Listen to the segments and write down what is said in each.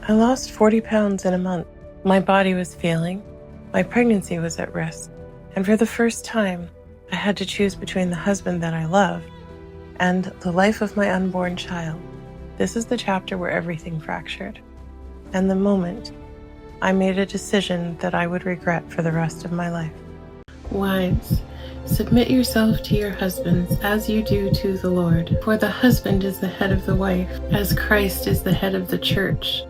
I lost 40 pounds in a month. My body was failing. My pregnancy was at risk. And for the first time, I had to choose between the husband that I loved and the life of my unborn child. This is the chapter where everything fractured. And the moment I made a decision that I would regret for the rest of my life. Wives, submit yourself to your husbands as you do to the Lord. For the husband is the head of the wife, as Christ is the head of the church.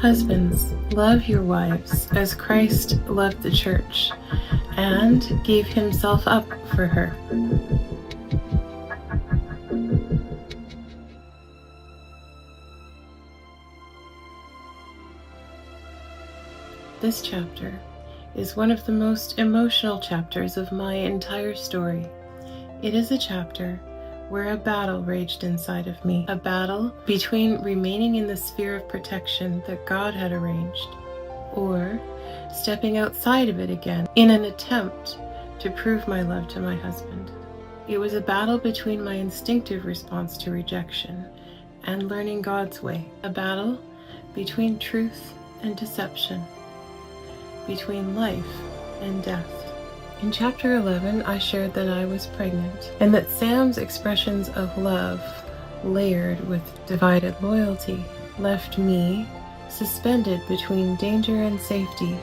Husbands, love your wives as Christ loved the church and gave himself up for her. This chapter is one of the most emotional chapters of my entire story. It is a chapter where a battle raged inside of me, a battle between remaining in the sphere of protection that God had arranged, or stepping outside of it again in an attempt to prove my love to my husband. It was a battle between my instinctive response to rejection and learning God's way, a battle between truth and deception, between life and death. In chapter 11, I shared that I was pregnant and that Sam's expressions of love, layered with divided loyalty, left me suspended between danger and safety,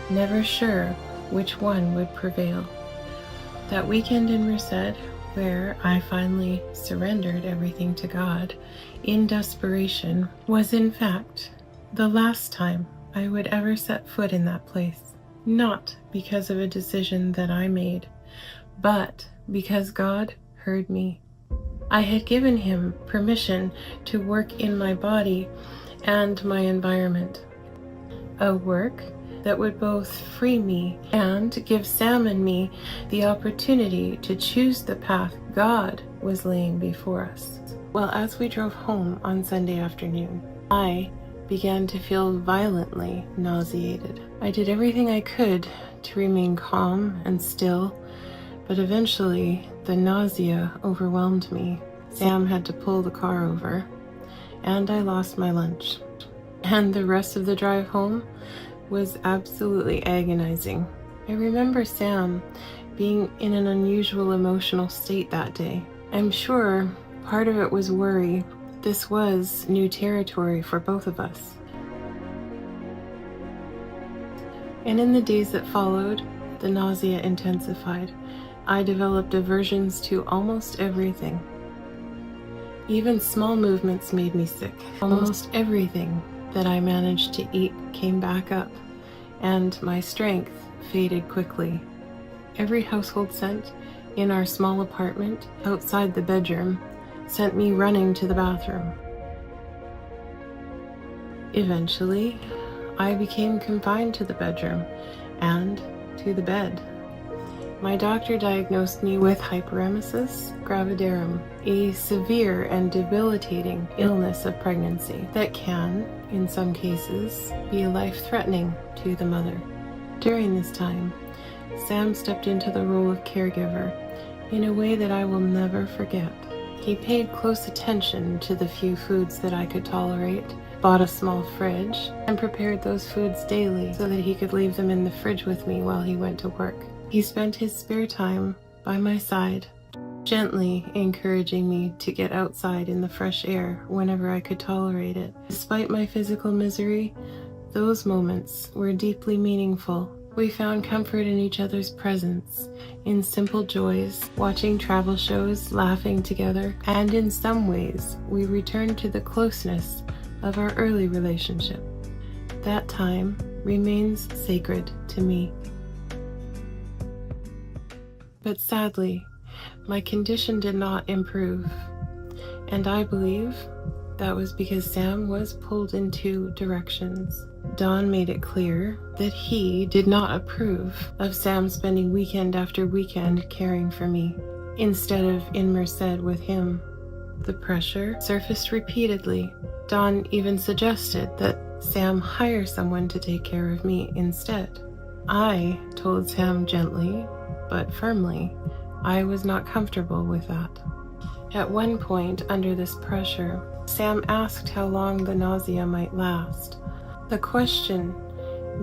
never sure which one would prevail. That weekend in Merced, where I finally surrendered everything to God in desperation, was in fact the last time I would ever set foot in that place. Not because of a decision that I made, but because God heard me. I had given him permission to work in my body and my environment, a work that would both free me and give Sam and me the opportunity to choose the path God was laying before us. Well, as we drove home on Sunday afternoon, I began to feel violently nauseated. I did everything I could to remain calm and still, but eventually the nausea overwhelmed me. Sam had to pull the car over, and I lost my lunch. And the rest of the drive home was absolutely agonizing. I remember Sam being in an unusual emotional state that day. I'm sure part of it was worry. This was new territory for both of us. And in the days that followed, the nausea intensified. I developed aversions to almost everything. Even small movements made me sick. Almost everything that I managed to eat came back up, and my strength faded quickly. Every household scent in our small apartment outside the bedroom sent me running to the bathroom. Eventually, I became confined to the bedroom and to the bed. My doctor diagnosed me with hyperemesis gravidarum, a severe and debilitating illness of pregnancy that can, in some cases, be life-threatening to the mother. During this time, Sam stepped into the role of caregiver in a way that I will never forget. He paid close attention to the few foods that I could tolerate, bought a small fridge, and prepared those foods daily so that he could leave them in the fridge with me while he went to work. He spent his spare time by my side, gently encouraging me to get outside in the fresh air whenever I could tolerate it. Despite my physical misery, those moments were deeply meaningful. We found comfort in each other's presence, in simple joys, watching travel shows, laughing together, and in some ways, we returned to the closeness of our early relationship. That time remains sacred to me. But sadly, my condition did not improve, and I believe that was because Sam was pulled in two directions. Don made it clear that he did not approve of Sam spending weekend after weekend caring for me, instead of in Merced with him. The pressure surfaced repeatedly. Don even suggested that Sam hire someone to take care of me instead. I told Sam gently, but firmly, I was not comfortable with that. At one point, under this pressure, Sam asked how long the nausea might last. The question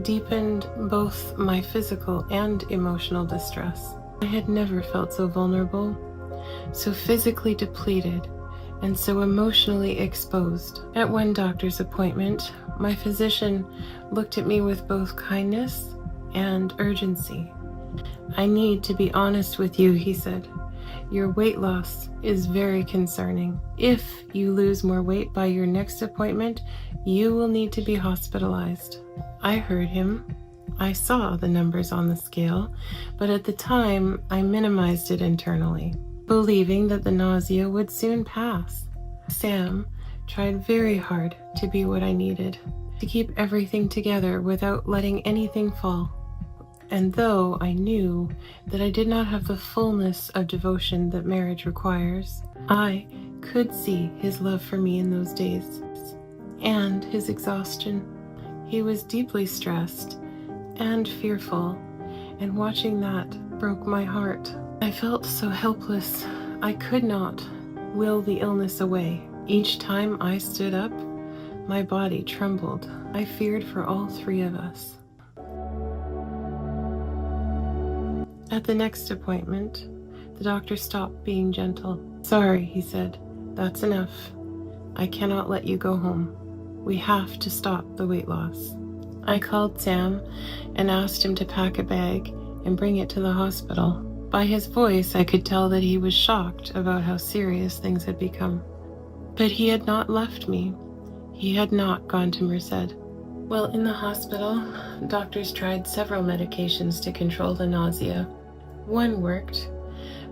deepened both my physical and emotional distress. I had never felt so vulnerable, so physically depleted, and so emotionally exposed. At one doctor's appointment, my physician looked at me with both kindness and urgency. "I need to be honest with you," he said. "Your weight loss is very concerning. If you lose more weight by your next appointment, you will need to be hospitalized." I heard him. I saw the numbers on the scale, but at the time I minimized it internally, believing that the nausea would soon pass. Sam tried very hard to be what I needed, to keep everything together without letting anything fall. And though I knew that I did not have the fullness of devotion that marriage requires, I could see his love for me in those days, and his exhaustion. He was deeply stressed and fearful, and watching that broke my heart. I felt so helpless. I could not will the illness away. Each time I stood up, my body trembled. I feared for all three of us. At the next appointment, the doctor stopped being gentle. "Sorry," he said. "That's enough. I cannot let you go home. We have to stop the weight loss." I called Sam and asked him to pack a bag and bring it to the hospital. By his voice, I could tell that he was shocked about how serious things had become. But he had not left me. He had not gone to Merced. While in the hospital, doctors tried several medications to control the nausea. One worked,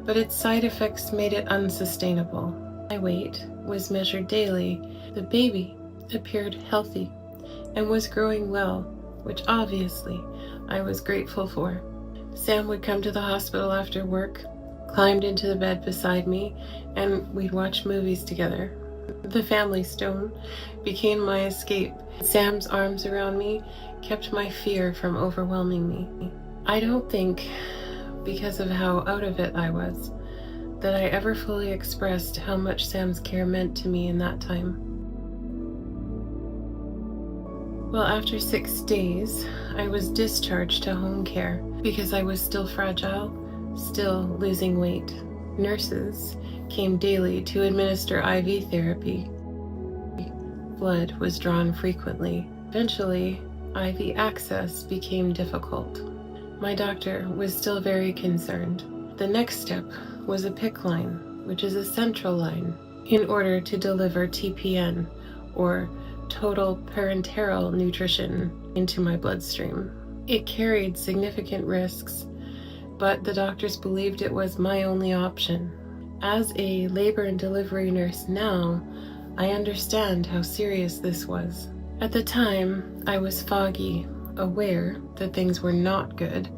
but its side effects made it unsustainable. My weight was measured daily. The baby appeared healthy and was growing well, which obviously I was grateful for. Sam would come to the hospital after work, climbed into the bed beside me, and we'd watch movies together. The family stone became my escape. Sam's arms around me kept my fear from overwhelming me. I don't think, because of how out of it I was, that I ever fully expressed how much Sam's care meant to me in that time. Well, after 6 days, I was discharged to home care because I was still fragile, still losing weight. Nurses came daily to administer IV therapy. Blood was drawn frequently. Eventually, IV access became difficult. My doctor was still very concerned. The next step was a PICC line, which is a central line, in order to deliver TPN, or total parenteral nutrition, into my bloodstream. It carried significant risks, but the doctors believed it was my only option. As a labor and delivery nurse now, I understand how serious this was. At the time, I was foggy, aware that things were not good,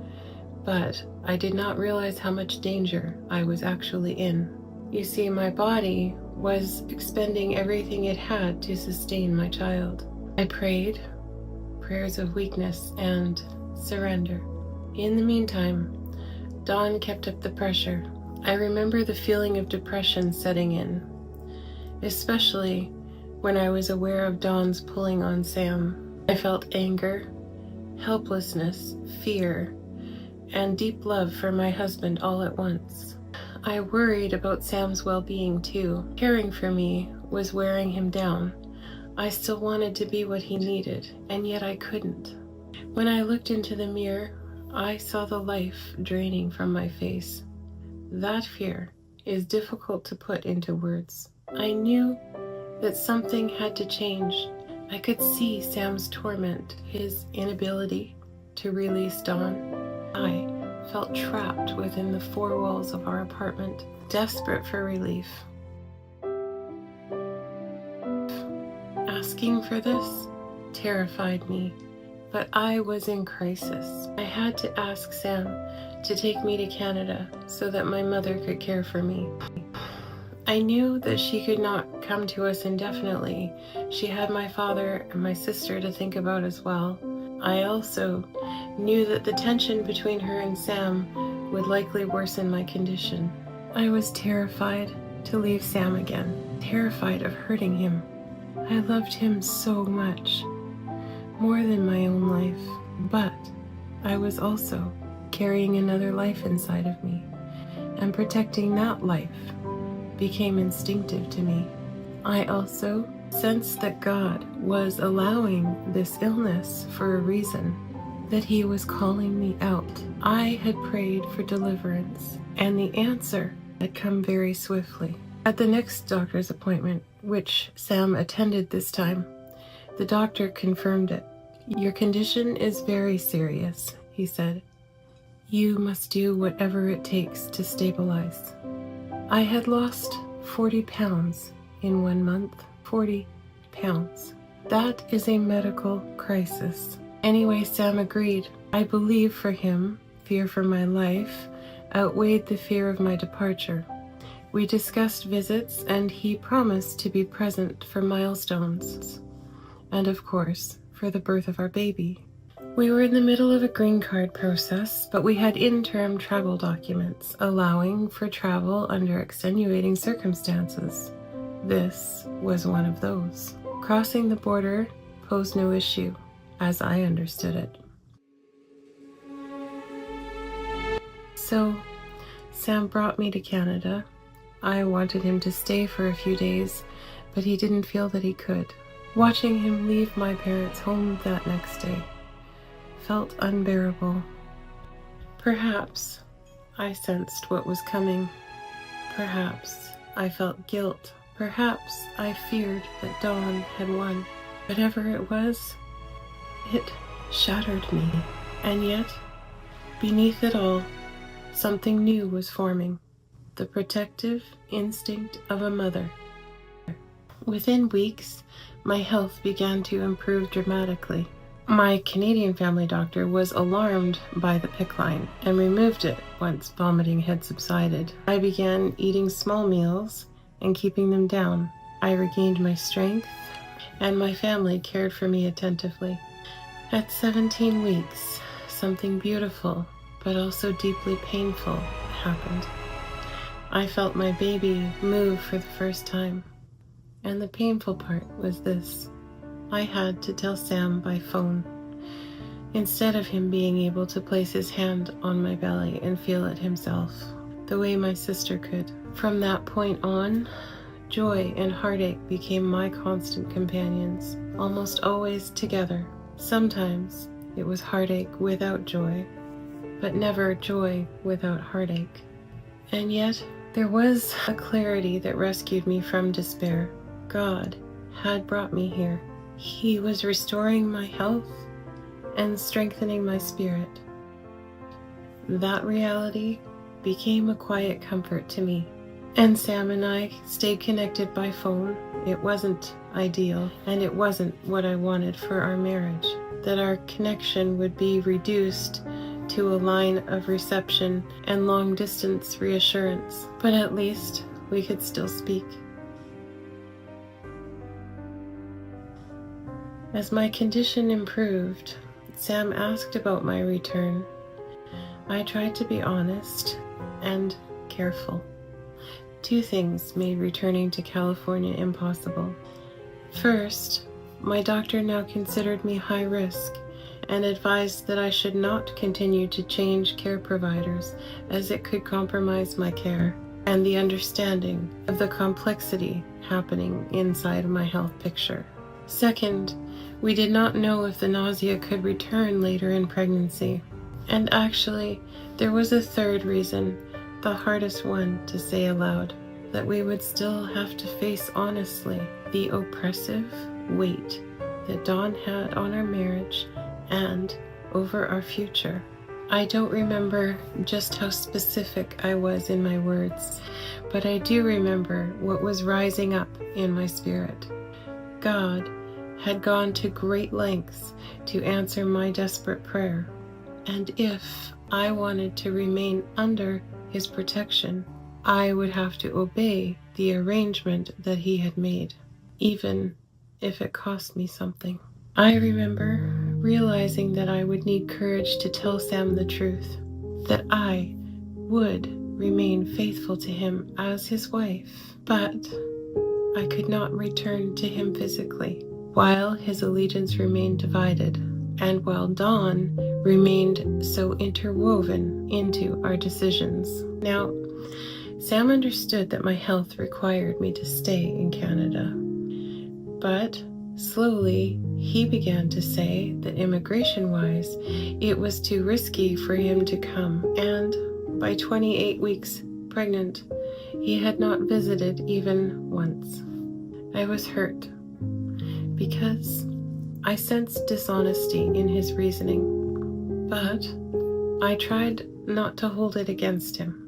but I did not realize how much danger I was actually in. You see, my body was expending everything it had to sustain my child. I prayed, prayers of weakness and surrender. In the meantime, Dawn kept up the pressure. I remember the feeling of depression setting in, especially when I was aware of Dawn's pulling on Sam. I felt anger, helplessness, fear, and deep love for my husband all at once. I worried about Sam's well-being too. Caring for me was wearing him down. I still wanted to be what he needed, and yet I couldn't. When I looked into the mirror, I saw the life draining from my face. That fear is difficult to put into words. I knew that something had to change. I could see Sam's torment, his inability to release Dawn. I felt trapped within the 4 walls of our apartment, desperate for relief. Asking for this terrified me, but I was in crisis. I had to ask Sam to take me to Canada so that my mother could care for me. I knew that she could not come to us indefinitely. She had my father and my sister to think about as well. I also knew that the tension between her and Sam would likely worsen my condition. I was terrified to leave Sam again, terrified of hurting him. I loved him so much, more than my own life, but I was also carrying another life inside of me, and protecting that life became instinctive to me. I also sensed that God was allowing this illness for a reason, that He was calling me out. I had prayed for deliverance, and the answer had come very swiftly. At the next doctor's appointment, which Sam attended this time, the doctor confirmed it. "Your condition is very serious," he said. "You must do whatever it takes to stabilize." I had lost 40 pounds in 1 month. 40 pounds. That is a medical crisis. Anyway, Sam agreed. I believe for him, fear for my life outweighed the fear of my departure. We discussed visits, and he promised to be present for milestones, and of course, for the birth of our baby. We were in the middle of a green card process, but we had interim travel documents allowing for travel under extenuating circumstances. This was one of those. Crossing the border posed no issue, as I understood it. So, Sam brought me to Canada. I wanted him to stay for a few days, but he didn't feel that he could. Watching him leave my parents' home that next day felt unbearable. Perhaps I sensed what was coming. Perhaps I felt guilt. Perhaps I feared that Dawn had won. Whatever it was, it shattered me. And yet, beneath it all, something new was forming. The protective instinct of a mother. Within weeks, my health began to improve dramatically. My Canadian family doctor was alarmed by the PICC line and removed it once vomiting had subsided. I began eating small meals and keeping them down. I regained my strength, and my family cared for me attentively. At 17 weeks, something beautiful, but also deeply painful, happened. I felt my baby move for the first time. And the painful part was this. I had to tell Sam by phone, instead of him being able to place his hand on my belly and feel it himself, the way my sister could. From that point on, joy and heartache became my constant companions, almost always together. Sometimes it was heartache without joy, but never joy without heartache. And yet, there was a clarity that rescued me from despair. God had brought me here. He was restoring my health and strengthening my spirit. That reality became a quiet comfort to me. And Sam and I stayed connected by phone. It wasn't ideal, and it wasn't what I wanted for our marriage. That our connection would be reduced to a line of reception and long-distance reassurance. But at least we could still speak. As my condition improved, Sam asked about my return. I tried to be honest and careful. 2 things made returning to California impossible. First, my doctor now considered me high risk and advised that I should not continue to change care providers as it could compromise my care and the understanding of the complexity happening inside my health picture. Second, we did not know if the nausea could return later in pregnancy. And actually, there was a third reason, the hardest one to say aloud, that we would still have to face honestly the oppressive weight that Dawn had on our marriage and over our future. I don't remember just how specific I was in my words, but I do remember what was rising up in my spirit. God had gone to great lengths to answer my desperate prayer, and if I wanted to remain under His protection, I would have to obey the arrangement that He had made, even if it cost me something. I remember realizing that I would need courage to tell Sam the truth, that I would remain faithful to him as his wife, but I could not return to him physically, while his allegiance remained divided, and while Dawn remained so interwoven into our decisions. Now, Sam understood that my health required me to stay in Canada, but slowly he began to say that immigration-wise, it was too risky for him to come, and by 28 weeks pregnant, he had not visited even once. I was hurt because I sensed dishonesty in his reasoning, but I tried not to hold it against him.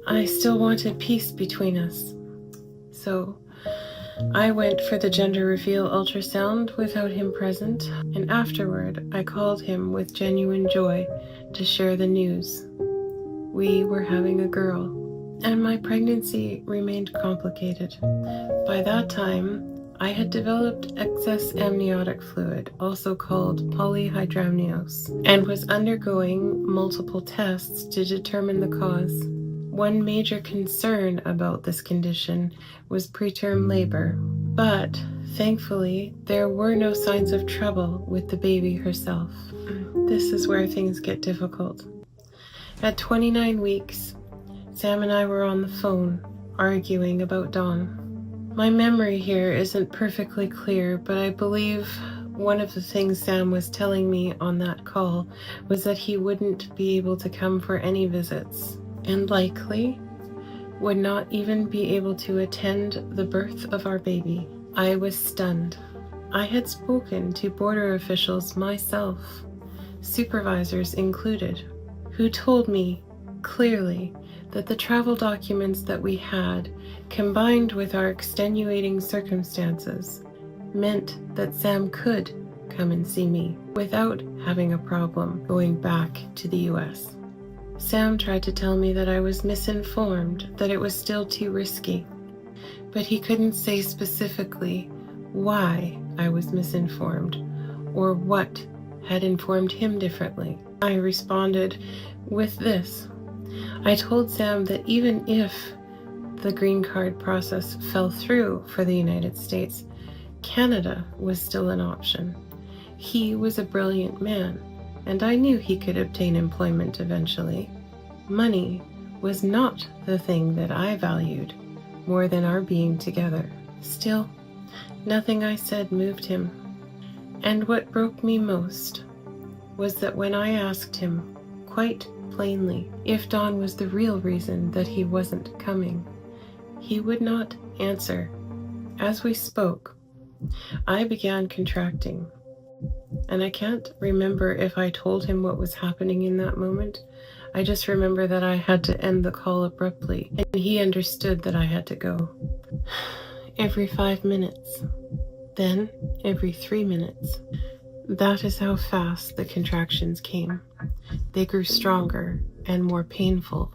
I still wanted peace between us, so I went for the gender reveal ultrasound without him present, and afterward I called him with genuine joy to share the news. We were having a girl, and my pregnancy remained complicated. By that time, I had developed excess amniotic fluid, also called polyhydramnios, and was undergoing multiple tests to determine the cause. One major concern about this condition was preterm labor, but thankfully there were no signs of trouble with the baby herself. This is where things get difficult. At 29 weeks, Sam and I were on the phone, arguing about Dawn. My memory here isn't perfectly clear, but I believe one of the things Sam was telling me on that call was that he wouldn't be able to come for any visits, and likely would not even be able to attend the birth of our baby. I was stunned. I had spoken to border officials myself, supervisors included, who told me clearly that the travel documents that we had, combined with our extenuating circumstances, meant that Sam could come and see me without having a problem going back to the US. Sam tried to tell me that I was misinformed, that it was still too risky, but he couldn't say specifically why I was misinformed or what had informed him differently. I responded with this. I told Sam that even if the green card process fell through for the United States, Canada was still an option. He was a brilliant man, and I knew he could obtain employment eventually. Money was not the thing that I valued more than our being together. Still, nothing I said moved him. And what broke me most was that when I asked him, quite plainly, if Dawn was the real reason that he wasn't coming, he would not answer. As we spoke, I began contracting, and I can't remember if I told him what was happening in that moment. I just remember that I had to end the call abruptly, and he understood that I had to go. Every 5 minutes, then every 3 minutes. That is how fast the contractions came. They grew stronger and more painful.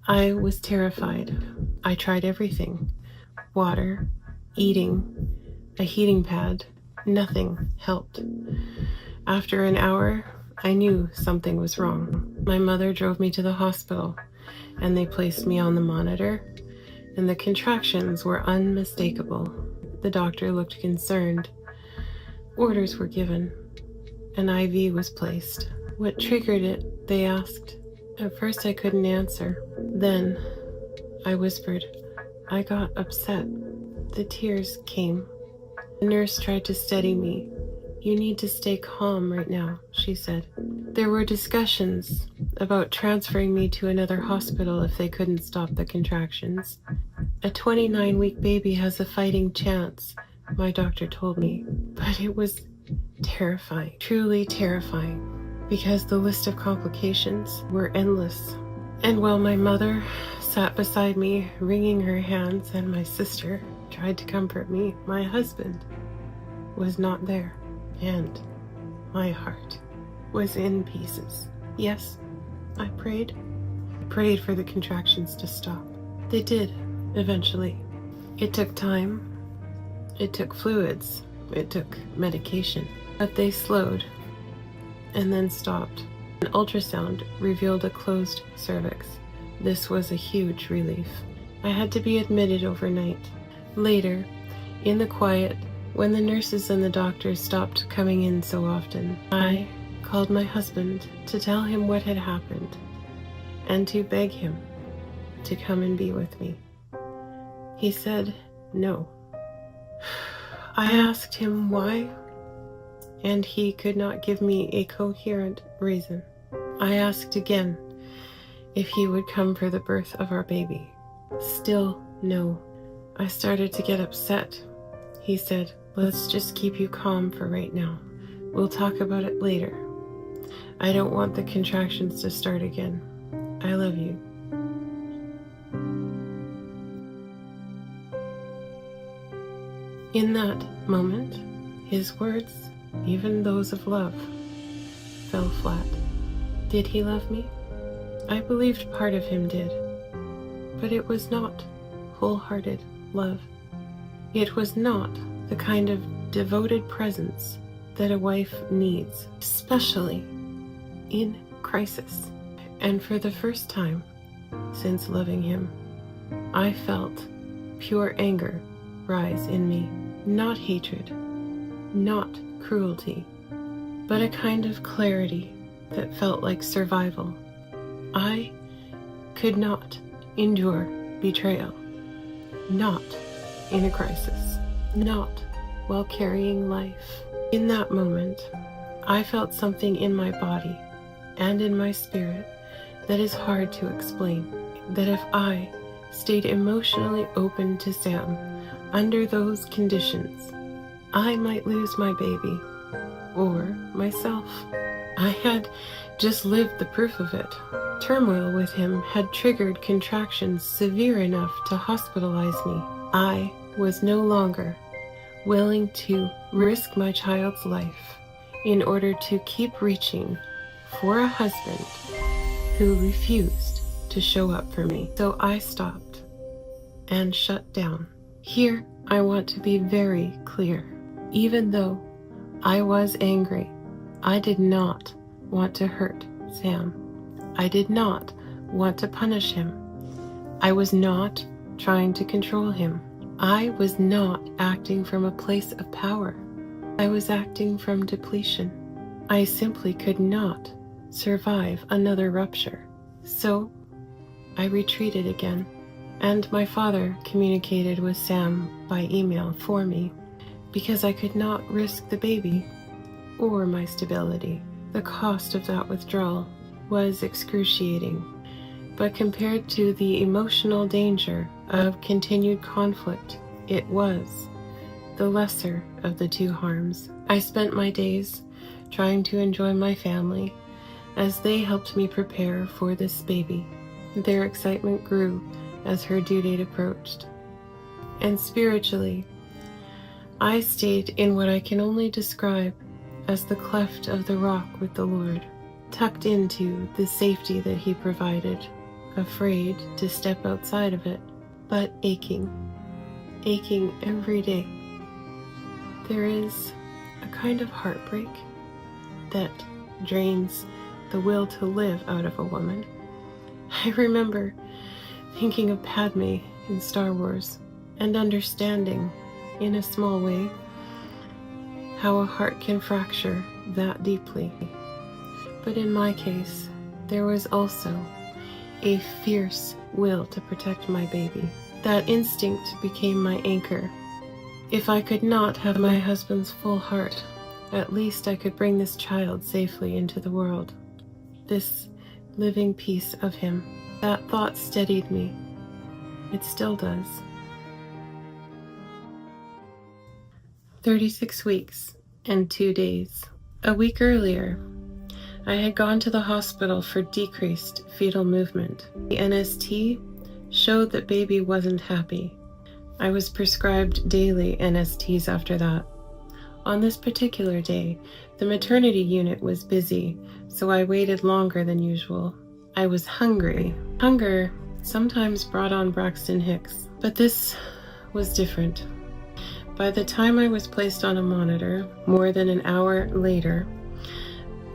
I was terrified. I tried everything. Water, eating, a heating pad. Nothing helped. After an hour, I knew something was wrong. My mother drove me to the hospital, and they placed me on the monitor, and the contractions were unmistakable. The doctor looked concerned. Orders were given. An IV was placed. What triggered it, they asked. At first I couldn't answer. Then I whispered. I got upset. The tears came. The nurse tried to steady me. You need to stay calm right now, she said. There were discussions about transferring me to another hospital if they couldn't stop the contractions. A 29-week baby has a fighting chance, my doctor told me. But it was terrifying, truly terrifying, because the list of complications were endless. And while my mother sat beside me, wringing her hands, and my sister tried to comfort me, my husband was not there, and my heart was in pieces. Yes, I prayed. I prayed for the contractions to stop. They did, eventually. It took time. It took fluids. It took medication. But they slowed and then stopped. An ultrasound revealed a closed cervix, This was a huge relief. I had to be admitted overnight. Later, in the quiet, when the nurses and the doctors stopped coming in so often, I called my husband to tell him what had happened and to beg him to come and be with me. He said no. I asked him why, and he could not give me a coherent reason. I asked again if he would come for the birth of our baby. Still no. I started to get upset. He said, "Let's just keep you calm for right now. We'll talk about it later. I don't want the contractions to start again. I love you." In that moment, his words, even those of love, fell flat. Did he love me? I believed part of him did, but it was not wholehearted love. It was not the kind of devoted presence that a wife needs, especially in crisis. And for the first time since loving him, I felt pure anger rise in me. Not hatred, not cruelty, but a kind of clarity that felt like survival. I could not endure betrayal, not in a crisis, not while carrying life. In that moment, I felt something in my body and in my spirit that is hard to explain, that if I stayed emotionally open to Sam under those conditions, I might lose my baby or myself. I had just lived the proof of it. Turmoil with him had triggered contractions severe enough to hospitalize me. I was no longer willing to risk my child's life in order to keep reaching for a husband who refused to show up for me. So I stopped and shut down. Here, I want to be very clear. Even though I was angry, I did not want to hurt Sam. I did not want to punish him. I was not trying to control him. I was not acting from a place of power. I was acting from depletion. I simply could not survive another rupture. So I retreated again, and my father communicated with Sam by email for me because I could not risk the baby or my stability. The cost of that withdrawal was excruciating, but compared to the emotional danger of continued conflict, it was the lesser of the two harms. I spent my days trying to enjoy my family as they helped me prepare for this baby. Their excitement grew as her due date approached. And spiritually, I stayed in what I can only describe as the cleft of the rock with the Lord, tucked into the safety that He provided, afraid to step outside of it, but aching every day. There is a kind of heartbreak that drains the will to live out of a woman. I remember thinking of Padme in Star Wars and understanding, in a small way, how a heart can fracture that deeply. But in my case, there was also a fierce will to protect my baby. That instinct became my anchor. If I could not have my husband's full heart, at least I could bring this child safely into the world. This living piece of him. That thought steadied me. It still does. 36 weeks and 2 days. A week earlier, I had gone to the hospital for decreased fetal movement. The NST showed that baby wasn't happy. I was prescribed daily NSTs after that. On this particular day, the maternity unit was busy, so I waited longer than usual. I was hungry. Hunger sometimes brought on Braxton Hicks, but this was different. By the time I was placed on a monitor, more than an hour later,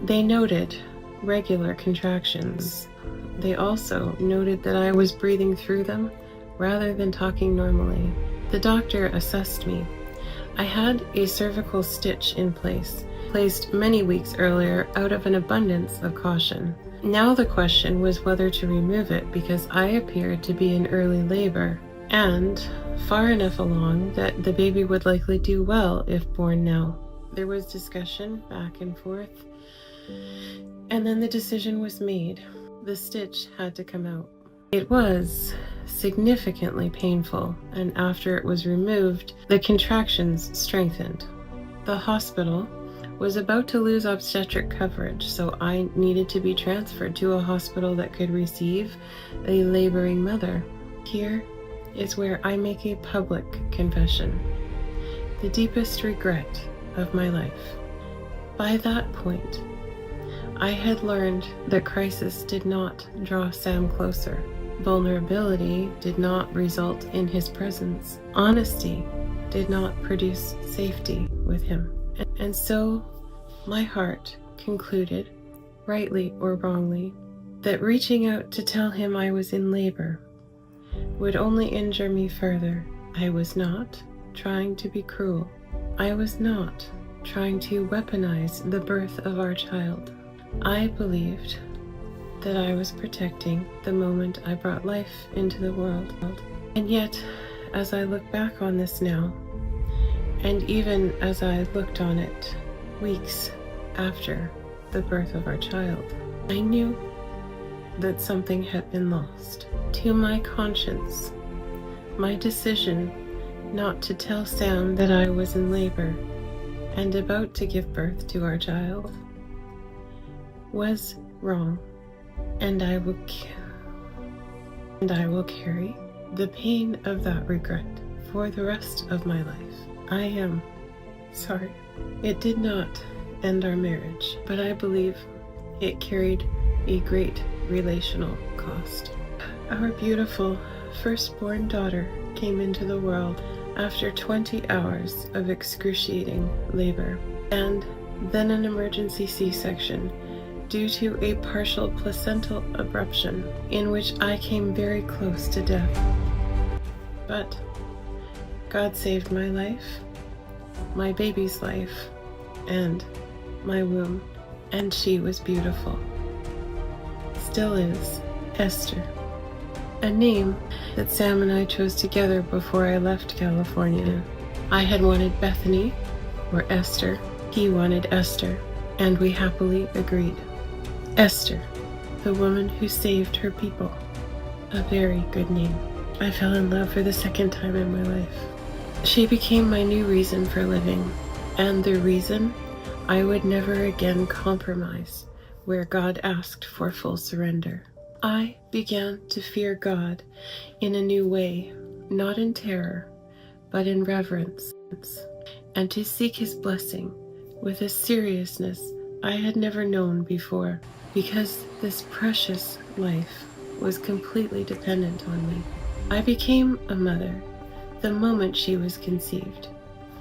they noted regular contractions They also noted that I was breathing through them rather than talking normally. The doctor assessed me. I had a cervical stitch in place, placed many weeks earlier out of an abundance of caution. Now the question was whether to remove it because I appeared to be in early labor and far enough along that the baby would likely do well if born now. There was discussion back and forth, and then the decision was made. The stitch had to come out. It was significantly painful, and after it was removed, the contractions strengthened. The hospital was about to lose obstetric coverage, so I needed to be transferred to a hospital that could receive a laboring mother. Here is where I make a public confession, the deepest regret of my life. By that point, I had learned that crisis did not draw Sam closer. Vulnerability did not result in his presence. Honesty did not produce safety with him. And so my heart concluded, rightly or wrongly, that reaching out to tell him I was in labor would only injure me further. I was not trying to be cruel. I was not trying to weaponize the birth of our child. I believed that I was protecting the moment I brought life into the world. And yet, as I look back on this now, and even as I looked on it weeks after the birth of our child, I knew that something had been lost. To my conscience, my decision not to tell Sam that I was in labor and about to give birth to our child was wrong, and I will carry the pain of that regret for the rest of my life. I am sorry. It did not end our marriage, but I believe it carried a great relational cost. Our beautiful firstborn daughter came into the world after 20 hours of excruciating labor, and then an emergency C-section due to a partial placental abruption in which I came very close to death. But God saved my life, my baby's life, and my womb, and she was beautiful. Still is, Esther. A name that Sam and I chose together before I left California. I had wanted Bethany, or Esther. He wanted Esther, and we happily agreed. Esther, the woman who saved her people. A very good name. I fell in love for the second time in my life. She became my new reason for living, and the reason I would never again compromise where God asked for full surrender. I began to fear God in a new way, not in terror, but in reverence, and to seek His blessing with a seriousness I had never known before, because this precious life was completely dependent on me. I became a mother the moment she was conceived,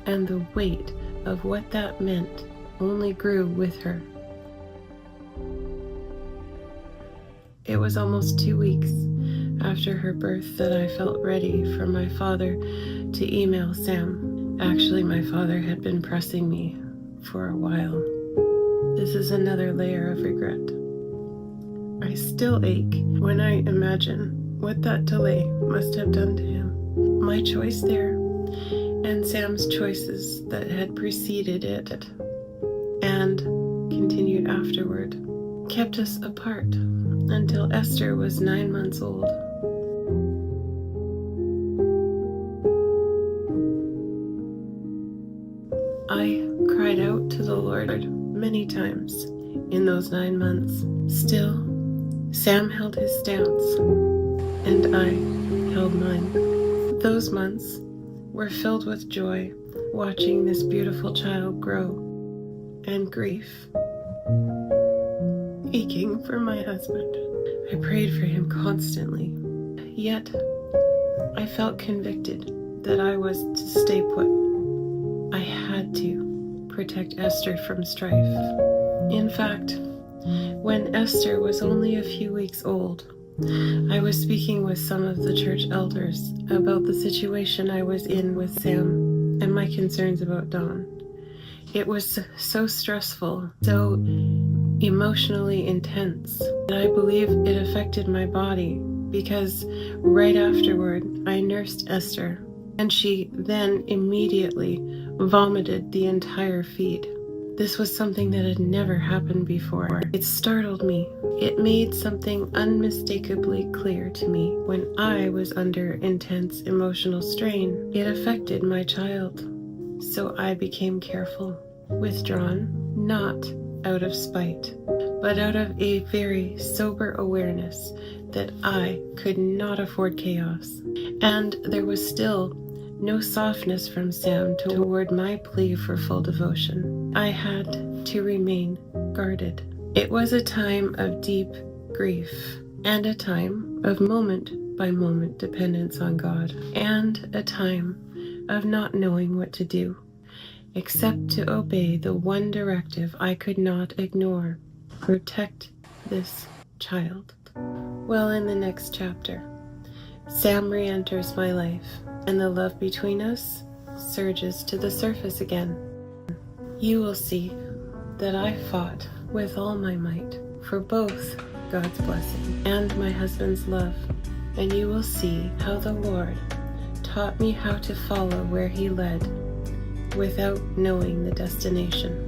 and the weight of what that meant only grew with her. It was almost 2 weeks after her birth that I felt ready for my father to email Sam. Actually, my father had been pressing me for a while. This is another layer of regret. I still ache when I imagine what that delay must have done to him. My choice there, and Sam's choices that had preceded it and continued afterward, kept us apart until Esther was 9 months old. I cried out to the Lord many times in those 9 months. Still, Sam held his stance, and I held mine. Those months were filled with joy, watching this beautiful child grow, and grief, aching for my husband. I prayed for him constantly, yet I felt convicted that I was to stay put. I had to protect Esther from strife. In fact, When Esther was only a few weeks old, I was speaking with some of the church elders about the situation I was in with Sam and my concerns about Dawn. It was so stressful, so emotionally intense, that I believe it affected my body, because right afterward I nursed Esther, and she then immediately vomited the entire feed. This was something that had never happened before. It startled me. It made something unmistakably clear to me. When I was under intense emotional strain, it affected my child. So I became careful, withdrawn, not out of spite, but out of a very sober awareness that I could not afford chaos. And there was still no softness from Sam toward my plea for full devotion. I had to remain guarded. It was a time of deep grief, and a time of moment-by-moment dependence on God, and a time of not knowing what to do, except to obey the one directive I could not ignore: protect this child. Well, in the next chapter, Sam re-enters my life, and the love between us surges to the surface again. You will see that I fought with all my might for both God's blessing and my husband's love, and you will see how the Lord taught me how to follow where He led without knowing the destination.